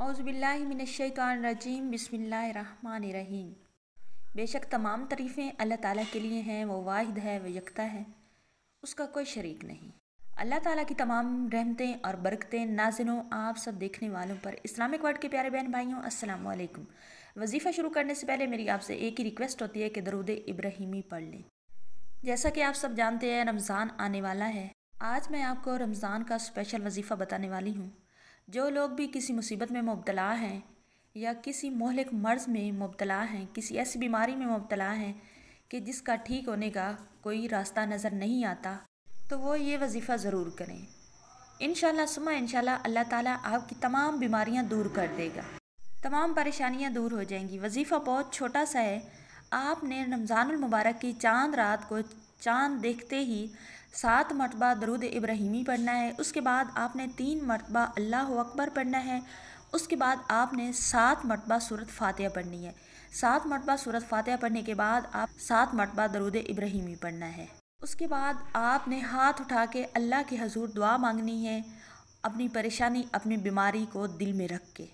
औज़ुबिल्लाहि मिनश्शैतानिर्रजीम बिस्मिल्लाहिर्रहमानिर्रहीम। बेशक तमाम तारीफ़ें अल्लाह ताला के लिए हैं। वो वाहिद है, वो यकता है, उसका कोई शरीक नहीं। अल्लाह ताला की तमाम रहमतें और बरकतें नाज़िलों आप सब देखने वालों पर इस्लामिक वर्ल्ड के प्यारे बहन भाइयों अस्सलाम वालेकुम। वजीफ़ा शुरू करने से पहले मेरी आपसे एक ही रिक्वेस्ट होती है कि दरूद इब्राहिमी पढ़ लें। जैसा कि आप सब जानते हैं, रमज़ान आने वाला है। आज मैं आपको रमज़ान का स्पेशल वजीफ़ा बताने वाली हूँ। जो लोग भी किसी मुसीबत में मुब्तला हैं या किसी मोहलिक मर्ज़ में मुब्तला हैं, किसी ऐसी बीमारी में मुब्तला हैं कि जिसका ठीक होने का कोई रास्ता नज़र नहीं आता, तो वो ये वजीफ़ा ज़रूर करें। इंशाल्लाह सुम्मा इंशाल्लाह अल्लाह ताला आपकी तमाम बीमारियां दूर कर देगा, तमाम परेशानियां दूर हो जाएंगी। वजीफ़ा बहुत छोटा सा है। आपने रमज़ानुल मुबारक की चांद रात को चांद देखते ही 7 मरतबा दरूद इब्राहिमी पढ़ना है। उसके बाद आपने 3 मरतबा अल्लाह अकबर पढ़ना है। उसके बाद आपने 7 मरतबा सूरत फातिहा पढ़नी है। 7 मरतबा सूरत फातिहा पढ़ने के बाद आप 7 मरतबा दरूद इब्राहिमी पढ़ना है। उसके बाद आपने हाथ उठा के अल्लाह के हजूर दुआ मांगनी है, अपनी परेशानी अपनी बीमारी को दिल में रख के।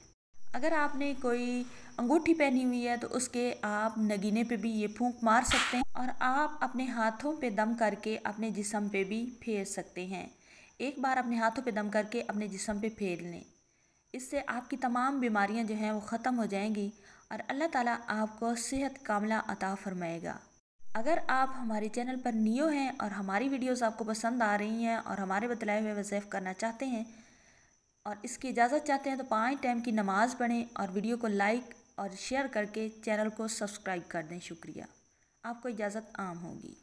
अगर आपने कोई अंगूठी पहनी हुई है तो उसके आप नगीने पे भी ये फूंक मार सकते हैं और आप अपने हाथों पे दम करके अपने जिस्म पे भी फेर सकते हैं। एक बार अपने हाथों पे दम करके अपने जिस्म पे फेर लें। इससे आपकी तमाम बीमारियां जो हैं वो ख़त्म हो जाएंगी और अल्लाह ताला आपको सेहत कामला अता फरमाएगा। अगर आप हमारे चैनल पर न्यू हैं और हमारी वीडियोस आपको पसंद आ रही हैं और हमारे बतलाए हुए वज़ीफ़ करना चाहते हैं और इसकी इजाज़त चाहते हैं तो 5 टाइम की नमाज़ पढ़ें और वीडियो को लाइक और शेयर करके चैनल को सब्सक्राइब कर दें। शुक्रिया। आपको इजाज़त आम होगी।